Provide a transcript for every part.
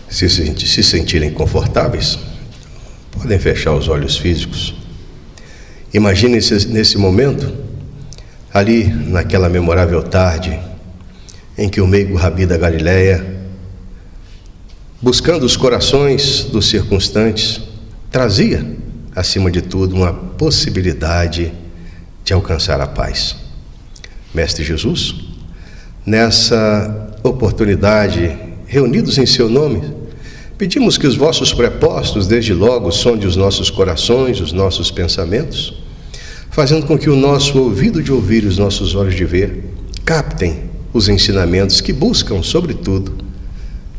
Se sentirem confortáveis, podem fechar os olhos físicos. Imaginem-se nesse momento, ali naquela memorável tarde, em que o meigo Rabi da Galileia, buscando os corações dos circunstantes, trazia, acima de tudo, uma possibilidade de alcançar a paz. Mestre Jesus, nessa oportunidade, reunidos em seu nome, pedimos que os vossos prepostos, desde logo, sondem os nossos corações, os nossos pensamentos, fazendo com que o nosso ouvido de ouvir e os nossos olhos de ver captem os ensinamentos que buscam, sobretudo,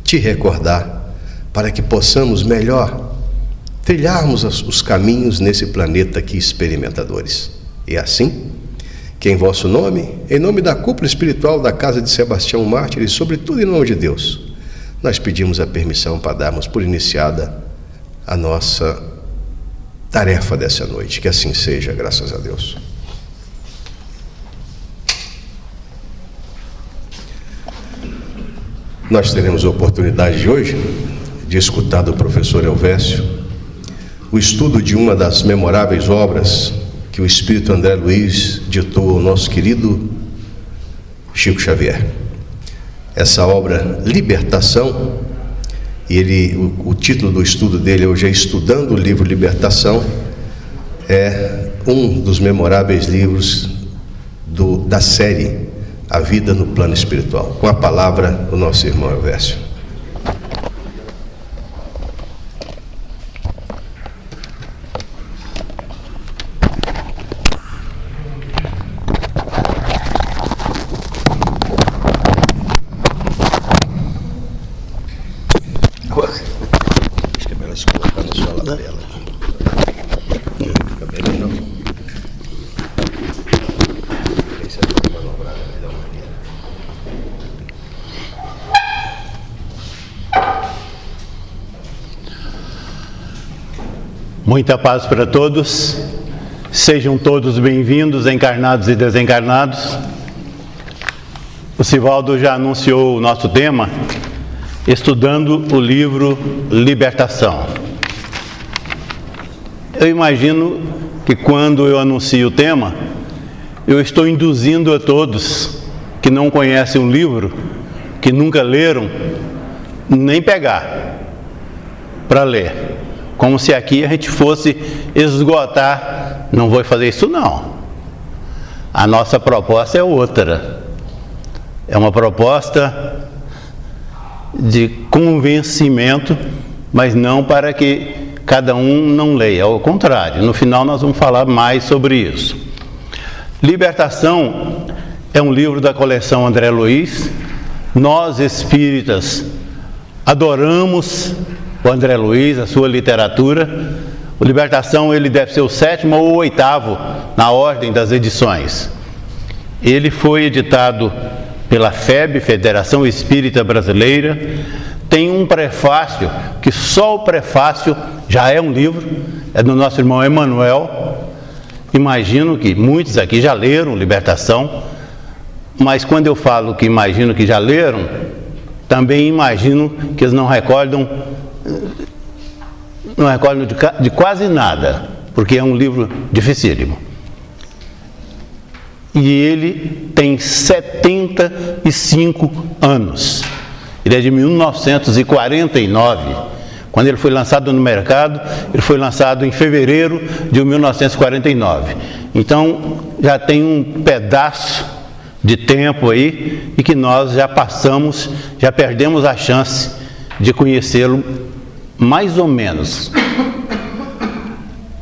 te recordar, para que possamos melhor trilharmos os caminhos nesse planeta aqui experimentadores. E assim, que em vosso nome, em nome da cúpula espiritual da Casa de Sebastião Mártir e sobretudo em nome de Deus, nós pedimos a permissão para darmos por iniciada a nossa tarefa dessa noite. Que assim seja, graças a Deus. Nós teremos a oportunidade de hoje de escutar do professor Elvésio o estudo de uma das memoráveis obras que o Espírito André Luiz ditou ao nosso querido Chico Xavier. Essa obra, Libertação, e o título do estudo dele hoje é Estudando o Livro Libertação, é um dos memoráveis livros da série A Vida no Plano Espiritual. Com a palavra, o nosso irmão Elvésio. Muita paz para todos, sejam todos bem-vindos, encarnados e desencarnados. O Sivaldo já anunciou o nosso tema, estudando o livro Libertação. Eu imagino que quando eu anuncio o tema, eu estou induzindo a todos que não conhecem o livro, que nunca leram, nem pegar para ler. Como se aqui a gente fosse esgotar. Não vou fazer isso não. A nossa proposta é outra. É uma proposta de convencimento, mas não para que cada um não leia. Ao contrário, no final nós vamos falar mais sobre isso. Libertação é um livro da coleção André Luiz. Nós espíritas adoramos o André Luiz, a sua literatura. O Libertação, ele deve ser o 7º ou o 8º na ordem das edições. Ele foi editado pela FEB, Federação Espírita Brasileira. Tem um prefácio, que só o prefácio já é um livro, é do nosso irmão Emanuel. Imagino que muitos aqui já leram Libertação, mas quando eu falo que imagino que já leram, também imagino que eles não recordam de quase nada, porque é um livro dificílimo. E ele tem 75 anos. Ele é de 1949. Quando ele foi lançado no mercado, ele foi lançado em fevereiro de 1949. Então, já tem um pedaço de tempo aí, e que nós já passamos, já perdemos a chance de conhecê-lo mais ou menos.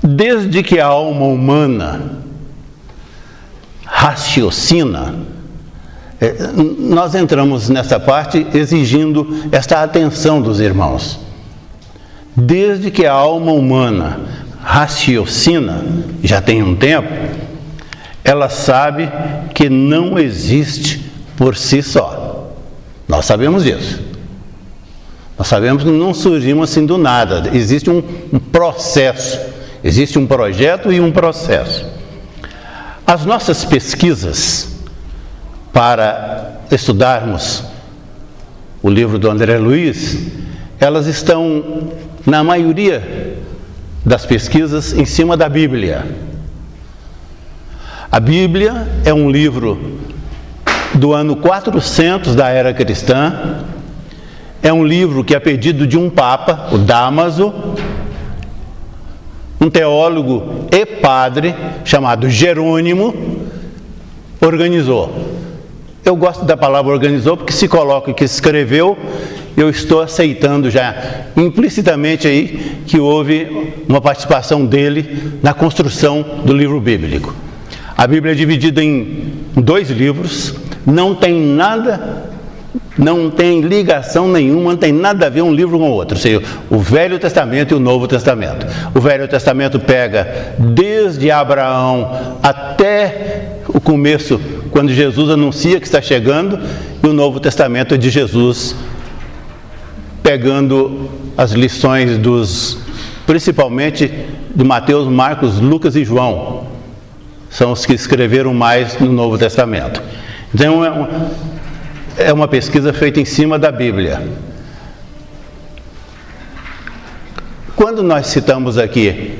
Desde que a alma humana raciocina, nós entramos nessa parte exigindo esta atenção dos irmãos. Desde que a alma humana raciocina, já tem um tempo, ela sabe que não existe por si só. Nós sabemos disso. Nós sabemos que não surgimos assim do nada. Existe um processo, existe um projeto e um processo. As nossas pesquisas para estudarmos o livro do André Luiz, elas estão, na maioria das pesquisas, em cima da Bíblia. A Bíblia é um livro do ano 400 da era cristã. É um livro que, a pedido de um papa, o Dámaso, um teólogo e padre chamado Jerônimo, organizou. Eu gosto da palavra organizou porque se coloca que escreveu, eu estou aceitando já implicitamente aí que houve uma participação dele na construção do livro bíblico. A Bíblia é dividida em 2 livros, não tem nada, não tem ligação nenhuma, não tem nada a ver um livro com o outro, ou seja, o Velho Testamento e o Novo Testamento. O Velho Testamento pega desde Abraão até o começo, quando Jesus anuncia que está chegando, e o Novo Testamento é de Jesus, pegando as lições principalmente de Mateus, Marcos, Lucas e João. São os que escreveram mais no Novo Testamento. Então é uma pesquisa feita em cima da Bíblia. Quando nós citamos aqui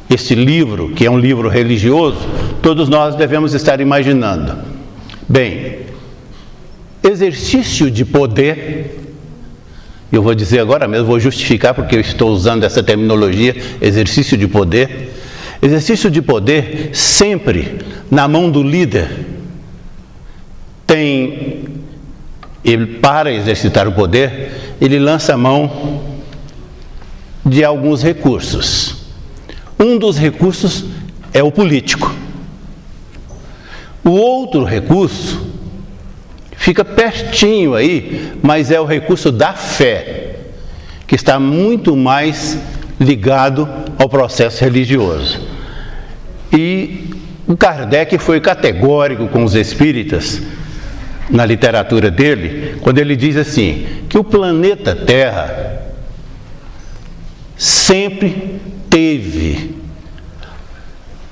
este livro, que é um livro religioso, todos nós devemos estar imaginando, bem, exercício de poder. Eu vou dizer agora mesmo, vou justificar porque eu estou usando essa terminologia, exercício de poder. Exercício de poder sempre na mão do líder. Ele, para exercitar o poder, ele lança a mão de alguns recursos. Um dos recursos é o político. O outro recurso fica pertinho aí, mas é o recurso da fé, que está muito mais ligado ao processo religioso. E o Kardec foi categórico com os espíritas, na literatura dele, quando ele diz assim, que o planeta Terra sempre teve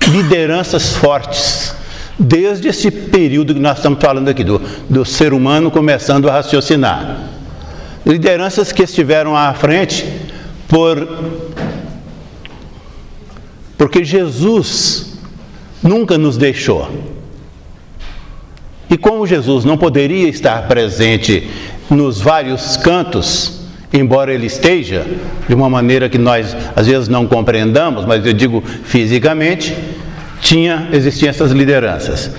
lideranças fortes, desde esse período que nós estamos falando aqui, do ser humano começando a raciocinar. Lideranças que estiveram à frente porque Jesus nunca nos deixou. E como Jesus não poderia estar presente nos vários cantos, embora ele esteja, de uma maneira que nós às vezes não compreendamos, mas eu digo fisicamente, existiam essas lideranças.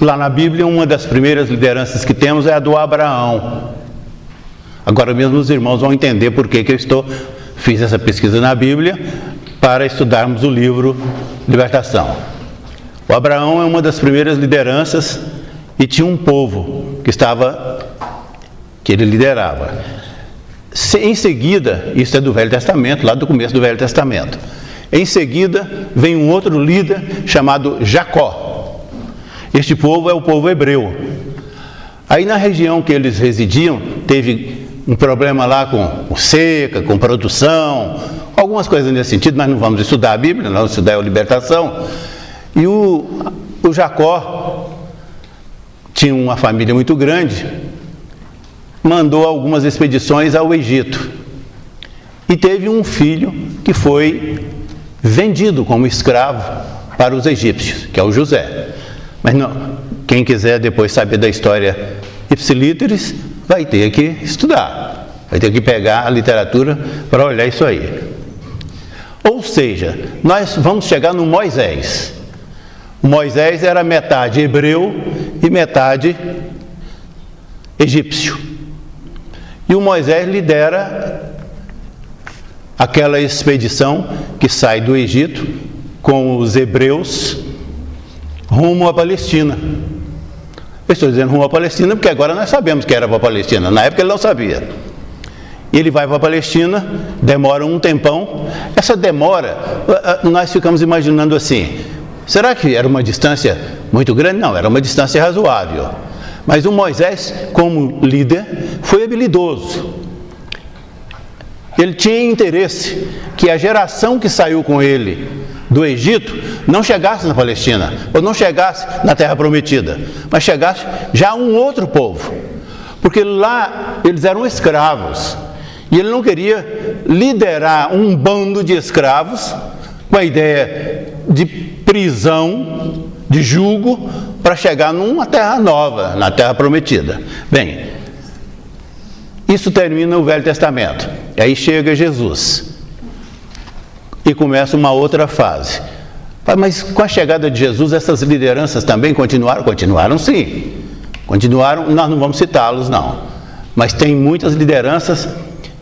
Lá na Bíblia, uma das primeiras lideranças que temos é a do Abraão. Agora mesmo os irmãos vão entender por que eu fiz essa pesquisa na Bíblia para estudarmos o livro Libertação. O Abraão é uma das primeiras lideranças e tinha um povo que ele liderava. Em seguida, isso é do Velho Testamento, lá do começo do Velho Testamento. Em seguida, vem um outro líder chamado Jacó. Este povo é o povo hebreu. Aí na região que eles residiam, teve um problema lá com seca, com produção, algumas coisas nesse sentido. Nós não vamos estudar a Bíblia, nós vamos estudar a Libertação. E o Jacó tinha uma família muito grande, mandou algumas expedições ao Egito. E teve um filho que foi vendido como escravo para os egípcios, que é o José. Mas não, quem quiser depois saber da história ipsilíteris, vai ter que estudar, vai ter que pegar a literatura para olhar isso aí. Ou seja, nós vamos chegar no Moisés. O Moisés era metade hebreu e metade egípcio. E o Moisés lidera aquela expedição que sai do Egito com os hebreus rumo à Palestina. Eu estou dizendo rumo à Palestina porque agora nós sabemos que era para a Palestina. Na época ele não sabia. Ele vai para a Palestina, demora um tempão. Essa demora, nós ficamos imaginando assim, será que era uma distância muito grande? Não, era uma distância razoável. Mas o Moisés, como líder, foi habilidoso. Ele tinha interesse que a geração que saiu com ele do Egito não chegasse na Palestina, ou não chegasse na Terra Prometida, mas chegasse já um outro povo. porque lá eles eram escravos, e ele não queria liderar um bando de escravos com a ideia de prisão, de jugo, para chegar numa terra nova, na terra prometida. Bem, isso termina o Velho Testamento. Aí chega Jesus e começa uma outra fase. Mas com a chegada de Jesus, essas lideranças também continuaram? Continuaram sim. Continuaram, nós não vamos citá-los não. Mas tem muitas lideranças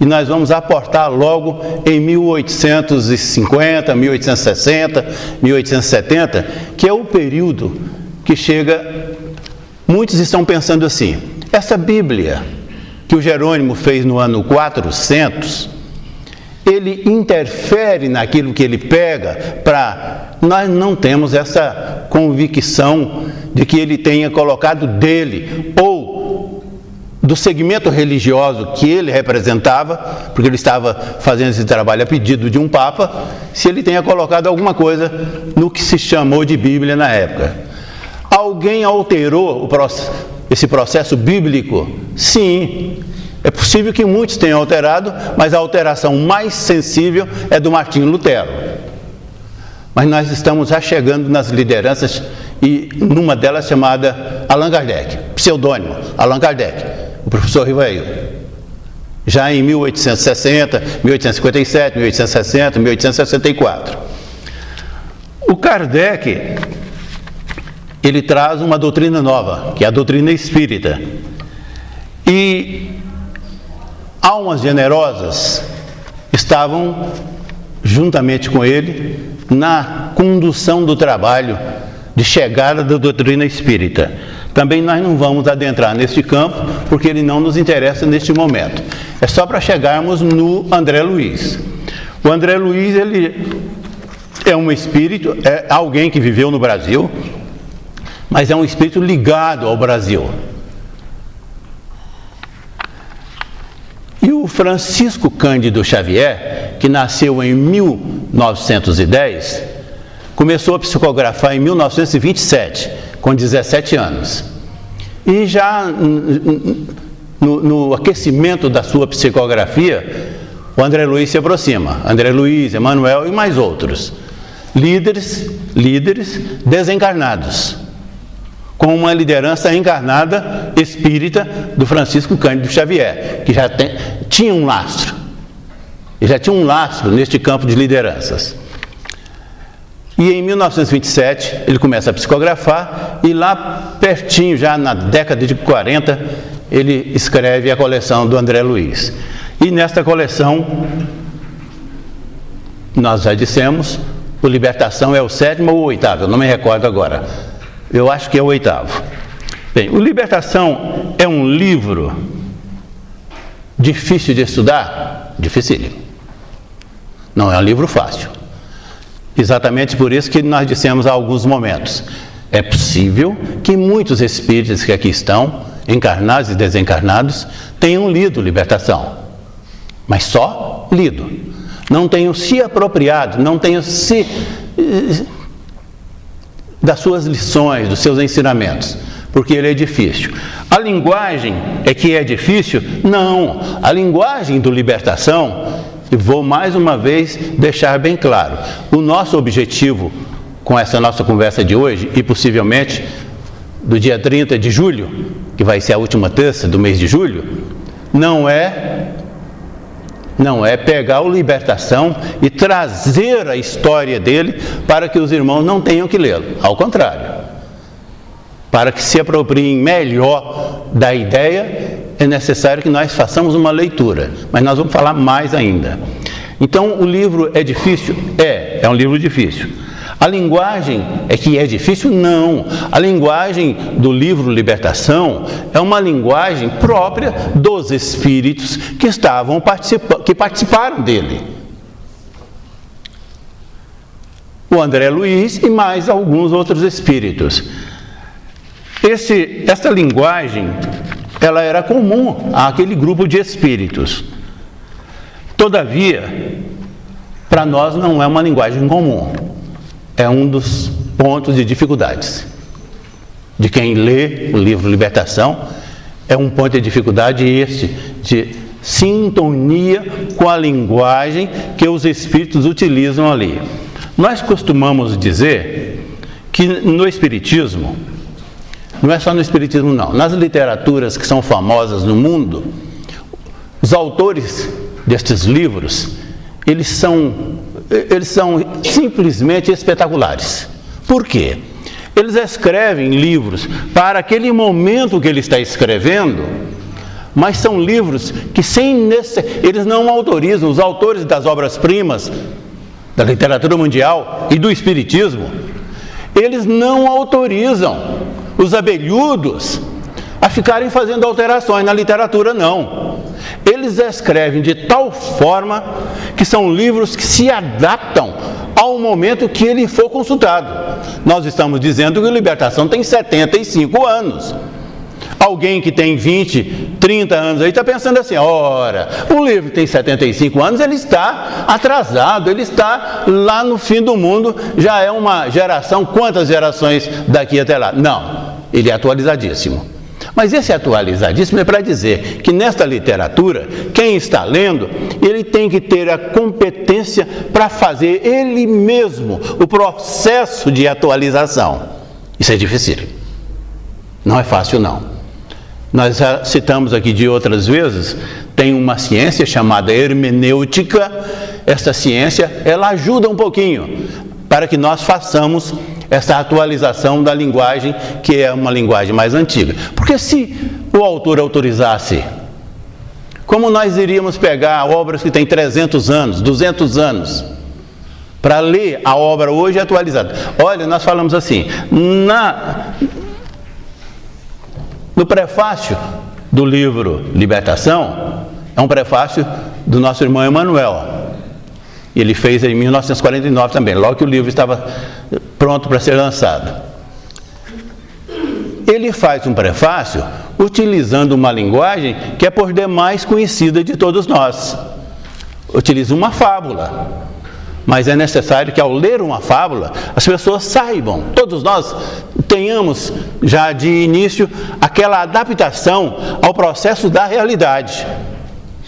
e nós vamos aportar logo em 1850, 1860, 1870, que é o período que chega... Muitos estão pensando assim, essa Bíblia que o Jerônimo fez no ano 400, ele interfere naquilo que ele pega para... Nós não temos essa convicção de que ele tenha colocado dele ou do segmento religioso que ele representava, porque ele estava fazendo esse trabalho a pedido de um Papa, se ele tenha colocado alguma coisa no que se chamou de Bíblia na época. Alguém alterou esse processo bíblico? Sim. É possível que muitos tenham alterado, mas a alteração mais sensível é do Martinho Lutero. Mas nós estamos já chegando nas lideranças, e numa delas chamada Allan Kardec, pseudônimo Allan Kardec, o professor Rivail. Já em 1860, 1857, 1860, 1864. O Kardec, ele traz uma doutrina nova, que é a doutrina espírita. E almas generosas estavam juntamente com ele na condução do trabalho de chegada da doutrina espírita. Também nós não vamos adentrar neste campo, porque ele não nos interessa neste momento. É só para chegarmos no André Luiz. O André Luiz, ele é um espírito, é alguém que viveu no Brasil, mas é um espírito ligado ao Brasil. E o Francisco Cândido Xavier, que nasceu em 1910, começou a psicografar em 1927, com 17 anos. E já no aquecimento da sua psicografia, o André Luiz se aproxima. André Luiz, Emmanuel e mais outros. Líderes desencarnados, com uma liderança encarnada espírita do Francisco Cândido Xavier, que já tinha um lastro. Ele já tinha um lastro neste campo de lideranças. E em 1927 ele começa a psicografar, e lá pertinho, já na década de 40, ele escreve a coleção do André Luiz. E nesta coleção, nós já dissemos, o Libertação é o 7º ou o 8º, eu não me recordo agora. Eu acho que é o 8º. Bem, o Libertação é um livro difícil de estudar? Dificílimo. Não é um livro fácil. Exatamente por isso que nós dissemos há alguns momentos. É possível que muitos espíritos que aqui estão, encarnados e desencarnados, tenham lido Libertação. Mas só lido. Não tenham se apropriado, não tenham se... das suas lições, dos seus ensinamentos, porque ele é difícil. A linguagem é que é difícil? Não. A linguagem do Libertação, e vou mais uma vez deixar bem claro, o nosso objetivo com essa nossa conversa de hoje, e possivelmente do dia 30 de julho, que vai ser a última terça do mês de julho, não é pegar o Libertação e trazer a história dele para que os irmãos não tenham que lê-lo. Ao contrário, para que se apropriem melhor da ideia, é necessário que nós façamos uma leitura, mas nós vamos falar mais ainda. Então, o livro é difícil? É um livro difícil. A linguagem é que é difícil? Não. A linguagem do livro Libertação é uma linguagem própria dos espíritos que participaram dele. O André Luiz e mais alguns outros espíritos. Essa linguagem, ela era comum àquele grupo de espíritos. Todavia, para nós não é uma linguagem comum. É um dos pontos de dificuldades de quem lê o livro Libertação, É um ponto de dificuldade este, de sintonia com a linguagem que os espíritos utilizam ali. Nós costumamos dizer que no Espiritismo, não é só no Espiritismo não, nas literaturas que são famosas no mundo, os autores destes livros, eles são simplesmente espetaculares. Por quê? Eles escrevem livros para aquele momento que ele está escrevendo, mas são livros que eles não autorizam, os autores das obras-primas da literatura mundial e do Espiritismo, eles não autorizam os abelhudos a ficarem fazendo alterações na literatura, não. Eles escrevem de tal forma que são livros que se adaptam ao momento que ele for consultado. Nós estamos dizendo que a Libertação tem 75 anos. Alguém que tem 20, 30 anos aí está pensando assim, ora, o livro tem 75 anos, ele está atrasado, ele está lá no fim do mundo, já é uma geração, quantas gerações daqui até lá? Não, ele é atualizadíssimo. Mas esse atualizadíssimo é para dizer que nesta literatura, quem está lendo, ele tem que ter a competência para fazer ele mesmo o processo de atualização. Isso é difícil. Não é fácil, não. Nós já citamos aqui de outras vezes, tem uma ciência chamada hermenêutica. Essa ciência, ela ajuda um pouquinho para que nós façamos essa atualização da linguagem, que é uma linguagem mais antiga. Porque se o autor autorizasse, como nós iríamos pegar obras que têm 300 anos, 200 anos, para ler a obra hoje atualizada? Olha, nós falamos assim, no prefácio do livro Libertação, é um prefácio do nosso irmão Emmanuel. Ele fez em 1949 também, logo que o livro estava pronto para ser lançado. Ele faz um prefácio utilizando uma linguagem que é por demais conhecida de todos nós. Utiliza uma fábula, mas é necessário que ao ler uma fábula, as pessoas saibam, todos nós tenhamos já de início aquela adaptação ao processo da realidade.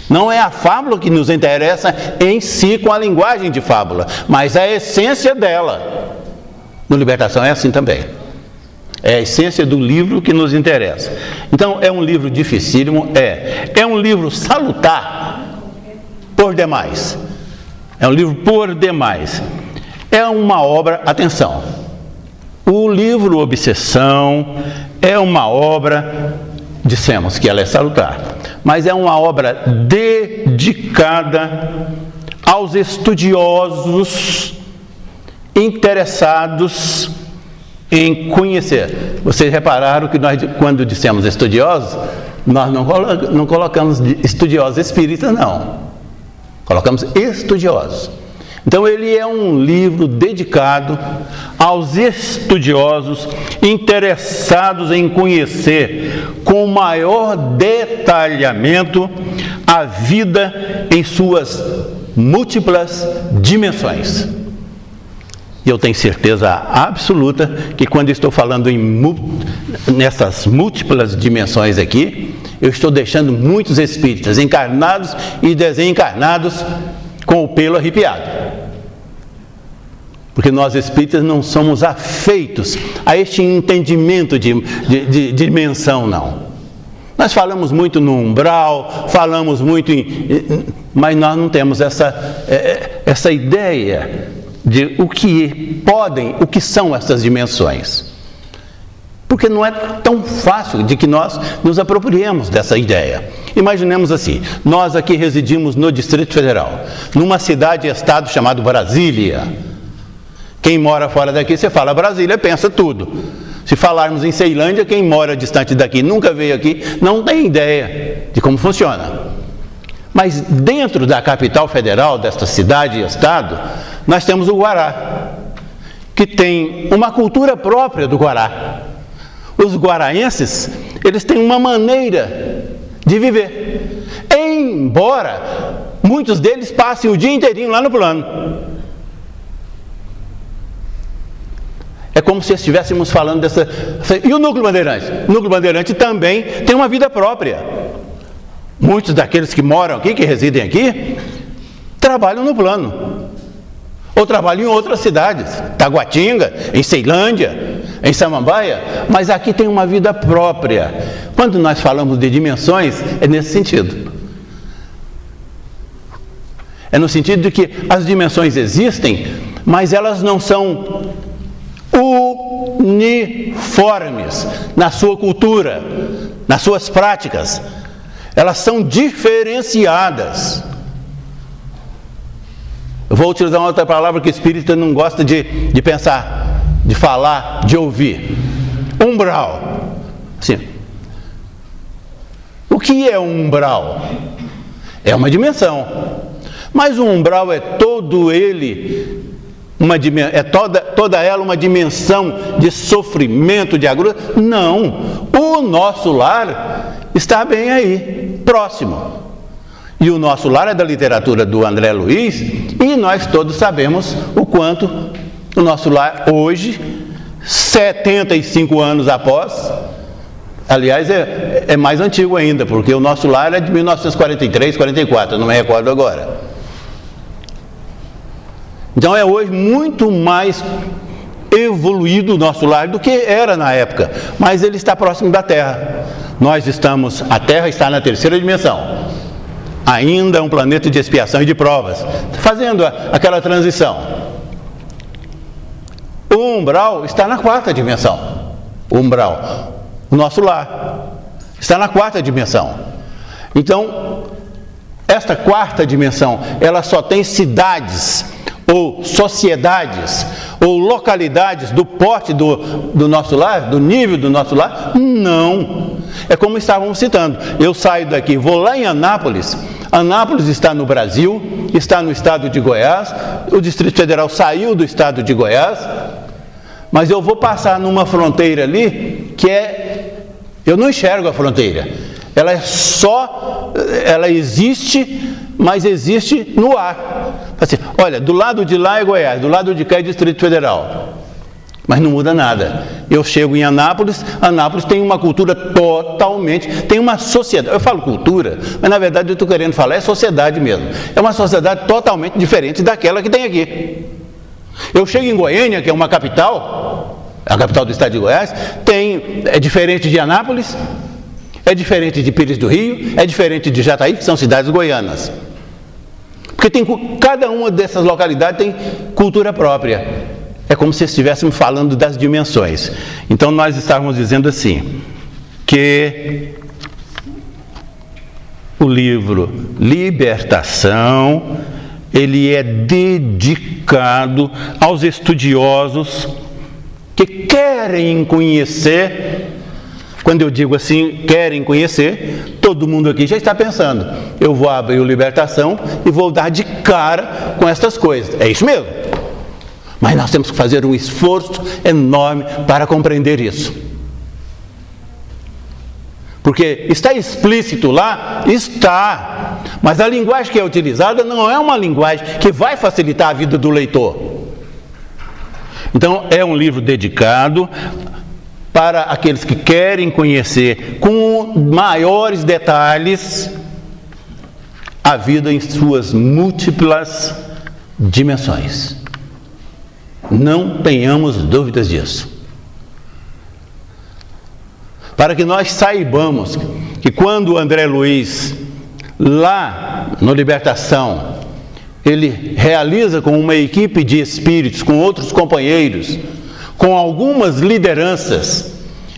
Não é a fábula que nos interessa em si com a linguagem de fábula, mas a essência dela. No Libertação é assim também. É a essência do livro que nos interessa. Então é um livro dificílimo, é um livro salutar por demais. É um livro por demais. É uma obra, atenção, o livro Obsessão é uma obra, dissemos que ela é salutar, mas é uma obra dedicada aos estudiosos interessados em conhecer. Vocês repararam que nós, quando dissemos estudiosos, nós não colocamos estudiosos espíritas, não. Colocamos estudiosos. Então ele é um livro dedicado aos estudiosos interessados em conhecer com maior detalhamento a vida em suas múltiplas dimensões. E eu tenho certeza absoluta que quando estou falando nessas múltiplas dimensões aqui, eu estou deixando muitos espíritas encarnados e desencarnados com o pelo arrepiado. Porque nós espíritas não somos afeitos a este entendimento de dimensão, não. Nós falamos muito no umbral, falamos muito mas nós não temos essa ideia de o que são essas dimensões. Porque não é tão fácil de que nós nos apropriemos dessa ideia. Imaginemos assim, nós aqui residimos no Distrito Federal, numa cidade-estado chamada Brasília. Quem mora fora daqui, você fala Brasília, pensa tudo. Se falarmos em Ceilândia, quem mora distante daqui, nunca veio aqui, não tem ideia de como funciona. Mas dentro da capital federal, desta cidade-estado, nós temos o Guará, que tem uma cultura própria do Guará. Os guaraenses, eles têm uma maneira de viver, embora muitos deles passem o dia inteirinho lá no plano. É como se estivéssemos falando dessa... E o Núcleo Bandeirante? O Núcleo Bandeirante também tem uma vida própria. Muitos daqueles que moram aqui, que residem aqui, trabalham no plano. Ou trabalham em outras cidades, Taguatinga, em Ceilândia, em Samambaia, mas aqui tem uma vida própria. Quando nós falamos de dimensões, é nesse sentido. É no sentido de que as dimensões existem, mas elas não são uniformes na sua cultura, nas suas práticas. Elas são diferenciadas. Eu vou utilizar uma outra palavra que o espírita não gosta de pensar, de falar, de ouvir. Umbral. Assim, o que é um umbral? É uma dimensão. Mas o umbral é todo ele, toda ela uma dimensão de sofrimento, de agrura? Não. O nosso lar está bem aí, próximo. E o nosso lar é da literatura do André Luiz, e nós todos sabemos o quanto o nosso lar hoje, 75 anos após, aliás é mais antigo ainda, porque o nosso lar é de 1943, 44, não me recordo agora. Então é hoje muito mais evoluído o nosso lar do que era na época, mas ele está próximo da Terra. A Terra está na terceira dimensão. Ainda é um planeta de expiação e de provas, fazendo aquela transição. O umbral está na quarta dimensão. O umbral, o nosso lar, está na quarta dimensão. Então, esta quarta dimensão, ela só tem cidades, ou sociedades, ou localidades do porte do nosso lar, do nível do nosso lar? Não. É como estávamos citando. Eu saio daqui, vou lá em Anápolis. Anápolis está no Brasil, está no estado de Goiás. O Distrito Federal saiu do estado de Goiás, mas eu vou passar numa fronteira ali que eu não enxergo a fronteira. Ela existe, mas existe no ar. Assim, olha, do lado de lá é Goiás, do lado de cá é Distrito Federal. Mas não muda nada. Eu chego em Anápolis tem uma cultura totalmente, tem uma sociedade, eu falo cultura, mas na verdade eu estou querendo falar é sociedade mesmo. É uma sociedade totalmente diferente daquela que tem aqui. Eu chego em Goiânia, que é uma capital, a capital do estado de Goiás, é diferente de Anápolis, é diferente de Pires do Rio, é diferente de Jataí, que são cidades goianas. Porque cada uma dessas localidades tem cultura própria. É como se estivéssemos falando das dimensões. Então nós estávamos dizendo assim, que o livro Libertação, ele é dedicado aos estudiosos que querem conhecer. Quando eu digo assim, querem conhecer, todo mundo aqui já está pensando, eu vou abrir o Libertação e vou dar de cara com estas coisas. É isso mesmo. Mas nós temos que fazer um esforço enorme para compreender isso. Porque está explícito lá? Está. Mas a linguagem que é utilizada não é uma linguagem que vai facilitar a vida do leitor. Então, é um livro dedicado para aqueles que querem conhecer com maiores detalhes a vida em suas múltiplas dimensões. Não tenhamos dúvidas disso. Para que nós saibamos que quando o André Luiz, lá no Libertação, ele realiza com uma equipe de espíritos, com outros companheiros, com algumas lideranças,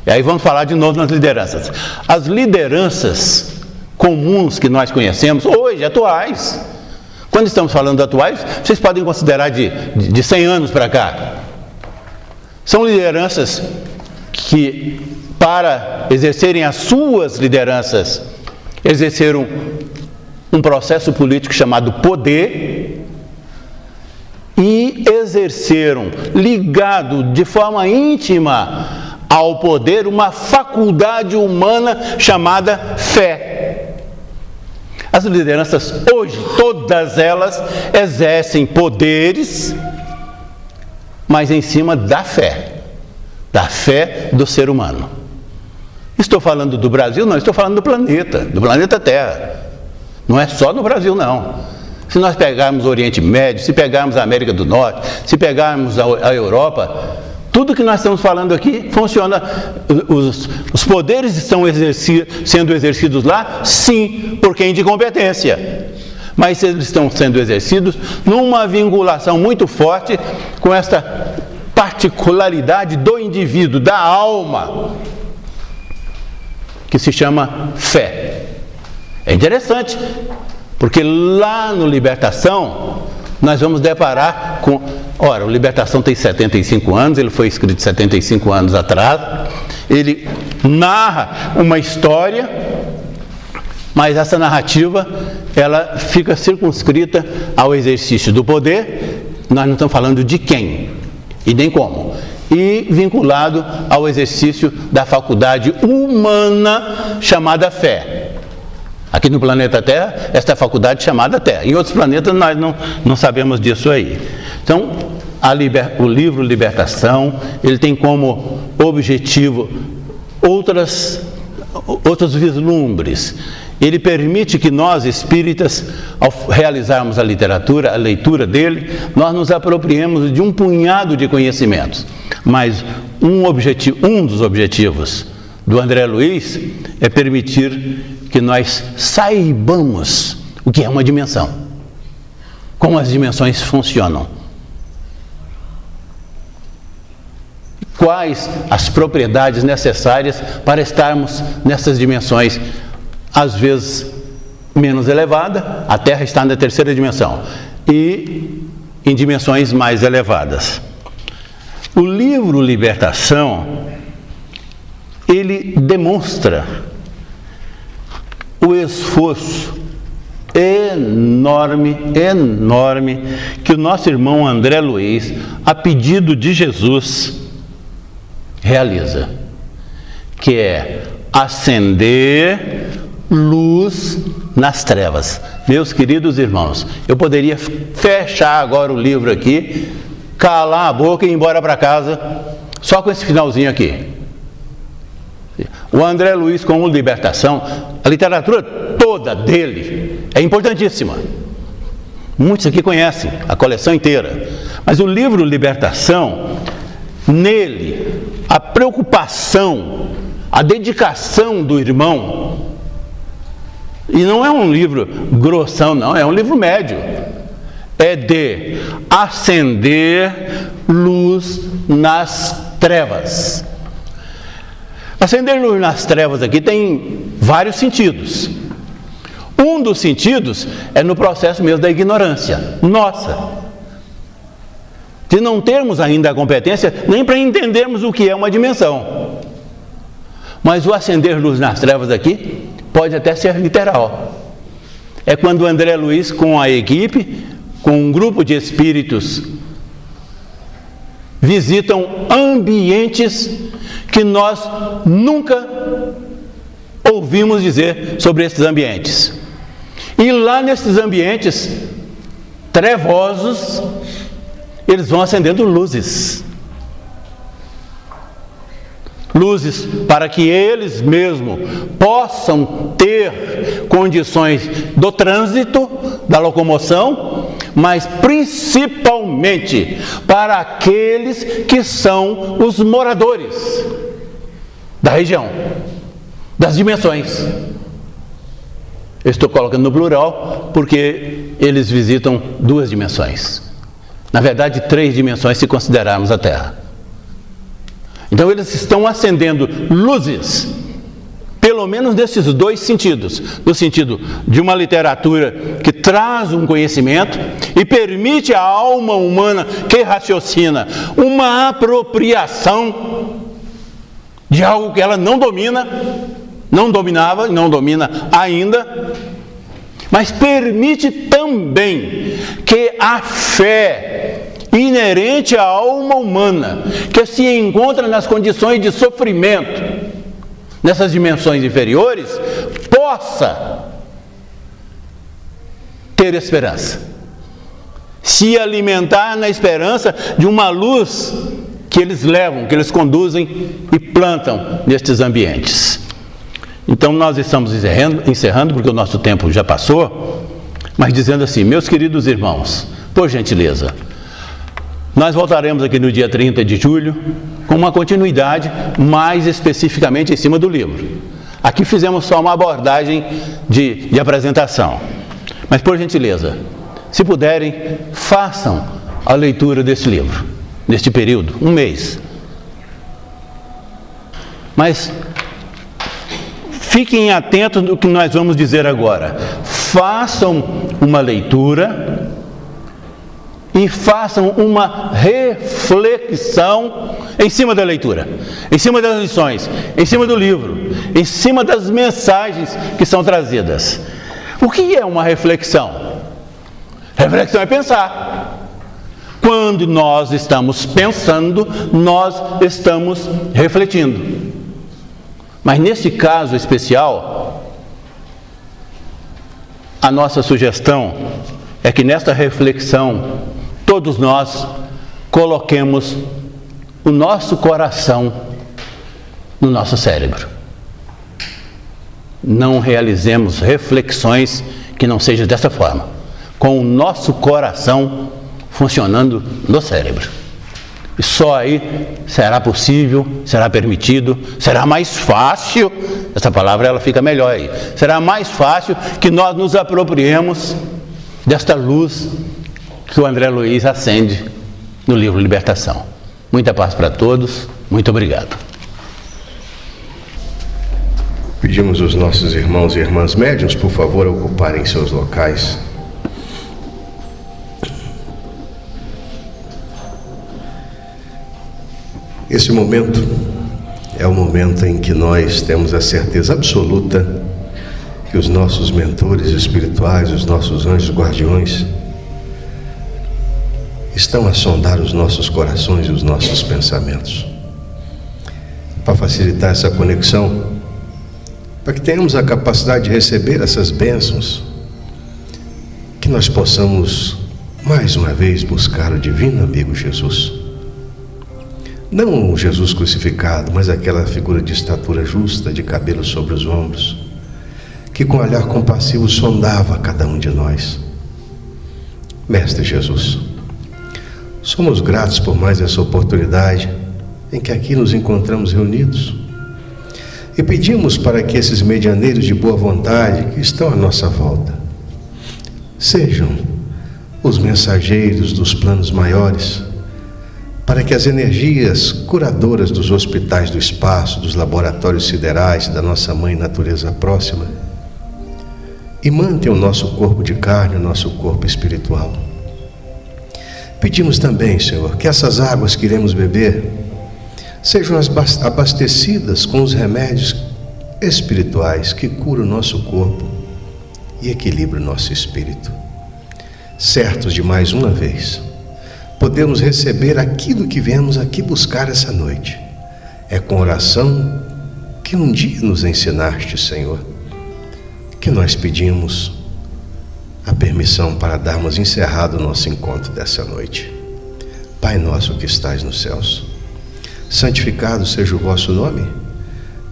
e aí vamos falar de novo nas lideranças. As lideranças comuns que nós conhecemos, hoje, atuais, quando estamos falando atuais, vocês podem considerar de 100 anos para cá. São lideranças que, para exercerem as suas lideranças, exerceram um processo político chamado poder e exerceram, ligado de forma íntima ao poder, uma faculdade humana chamada fé. As lideranças hoje, todas elas exercem poderes, mas em cima da fé. da fé do ser humano. Estou falando do Brasil? Não, estou falando do planeta Terra. Não é só no Brasil, não. Se nós pegarmos o Oriente Médio, se pegarmos a América do Norte, se pegarmos a Europa, tudo que nós estamos falando aqui funciona. Os poderes estão sendo exercidos lá, sim, por quem de competência. Mas eles estão sendo exercidos numa vinculação muito forte com esta particularidade do indivíduo, da alma, que se chama fé. É interessante, porque lá no Libertação, nós vamos deparar com... Ora, o Libertação tem 75 anos, ele foi escrito 75 anos atrás, ele narra uma história, mas essa narrativa, ela fica circunscrita ao exercício do poder, nós não estamos falando de quem e nem como, e vinculado ao exercício da faculdade humana chamada fé. Aqui no planeta Terra, esta faculdade chamada Terra. Em outros planetas nós não sabemos disso aí. Então, o livro Libertação, ele tem como objetivo outros vislumbres. Ele permite que nós, espíritas, ao realizarmos a leitura dele, nós nos apropriemos de um punhado de conhecimentos. Mas um dos objetivos do André Luiz é permitir que nós saibamos o que é uma dimensão, como as dimensões funcionam, quais as propriedades necessárias para estarmos nessas dimensões, às vezes menos elevada, a Terra está na terceira dimensão, e em dimensões mais elevadas. O livro Libertação, ele demonstra o esforço enorme que o nosso irmão André Luiz, a pedido de Jesus, realiza, que é acender luz nas trevas. Meus queridos irmãos, eu poderia fechar agora o livro aqui, calar a boca e ir embora para casa, só com esse finalzinho aqui. O André Luiz, como Libertação, a literatura toda dele é importantíssima. Muitos aqui conhecem a coleção inteira. Mas o livro Libertação, nele, a preocupação, a dedicação do irmão, e não é um livro grossão, não, é um livro médio, é de acender luz nas trevas. Acender luz nas trevas aqui tem vários sentidos. Um dos sentidos é no processo mesmo da ignorância nossa, de não termos ainda a competência nem para entendermos o que é uma dimensão. Mas o acender luz nas trevas aqui pode até ser literal. É quando o André Luiz, com a equipe, com um grupo de espíritos, visitam ambientes que nós nunca ouvimos dizer sobre esses ambientes. E lá nesses ambientes trevosos, eles vão acendendo luzes. Luzes para que eles mesmos possam ter condições do trânsito, da locomoção, mas principalmente para aqueles que são os moradores da região, das dimensões. Eu estou colocando no plural porque eles visitam duas dimensões. Na verdade, 3 dimensões se considerarmos a Terra. Então eles estão acendendo luzes, pelo menos nesses 2 sentidos. No sentido de uma literatura que traz um conhecimento e permite à alma humana que raciocina uma apropriação de algo que ela não domina, não dominava, não domina ainda, mas permite também que a fé inerente à alma humana, que se encontra nas condições de sofrimento, nessas dimensões inferiores, possa ter esperança, se alimentar na esperança de uma luz que eles levam, que eles conduzem e plantam nestes ambientes. Então nós estamos encerrando porque o nosso tempo já passou, mas dizendo assim: meus queridos irmãos, por gentileza, nós voltaremos aqui no dia 30 de julho com uma continuidade mais especificamente em cima do livro. Aqui fizemos só uma abordagem de apresentação, mas por gentileza, se puderem, façam a leitura desse livro, neste período, um mês. Mas fiquem atentos no que nós vamos dizer agora. Façam uma leitura e façam uma reflexão em cima da leitura, em cima das lições, em cima do livro, em cima das mensagens que são trazidas. O que é uma reflexão? Reflexão é pensar. Quando nós estamos pensando, nós estamos refletindo. Mas neste caso especial, a nossa sugestão é que nesta reflexão, todos nós coloquemos o nosso coração no nosso cérebro. Não realizemos reflexões que não sejam dessa forma, com o nosso coração funcionando no cérebro. E só aí será possível, será permitido, será mais fácil, essa palavra ela fica melhor aí, será mais fácil que nós nos apropriemos desta luz que o André Luiz acende no livro Libertação. Muita paz para todos, muito obrigado. Pedimos aos nossos irmãos e irmãs médiuns, por favor, a ocuparem seus locais. Esse momento é o momento em que nós temos a certeza absoluta que os nossos mentores espirituais, os nossos anjos guardiões, estão a sondar os nossos corações e os nossos pensamentos. Para facilitar essa conexão, para que tenhamos a capacidade de receber essas bênçãos, que nós possamos mais uma vez buscar o divino amigo Jesus. Não o Jesus crucificado, mas aquela figura de estatura justa, de cabelo sobre os ombros, que com olhar compassivo sondava cada um de nós. Mestre Jesus, somos gratos por mais essa oportunidade em que aqui nos encontramos reunidos e pedimos para que esses medianeiros de boa vontade que estão à nossa volta sejam os mensageiros dos planos maiores, para que as energias curadoras dos hospitais do espaço, dos laboratórios siderais, da nossa mãe natureza próxima, imantem o nosso corpo de carne, o nosso corpo espiritual. Pedimos também, Senhor, que essas águas que iremos beber sejam abastecidas com os remédios espirituais que curam o nosso corpo e equilibram o nosso espírito. Certos de mais uma vez podemos receber aquilo que viemos aqui buscar essa noite. É com oração que um dia nos ensinaste, Senhor, que nós pedimos a permissão para darmos encerrado o nosso encontro dessa noite. Pai nosso que estais nos céus, santificado seja o vosso nome.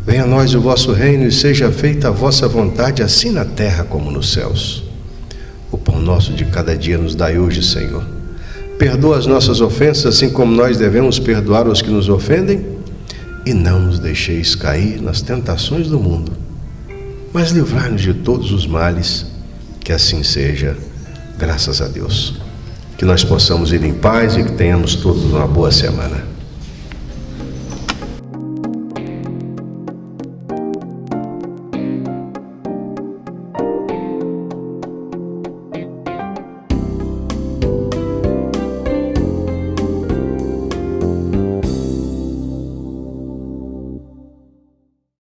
Venha a nós o vosso reino e seja feita a vossa vontade, assim na terra como nos céus. O pão nosso de cada dia nos dai hoje, Senhor. Perdoa as nossas ofensas, assim como nós devemos perdoar os que nos ofendem, e não nos deixeis cair nas tentações do mundo, mas livrai-nos de todos os males, que assim seja, graças a Deus. Que nós possamos ir em paz e que tenhamos todos uma boa semana.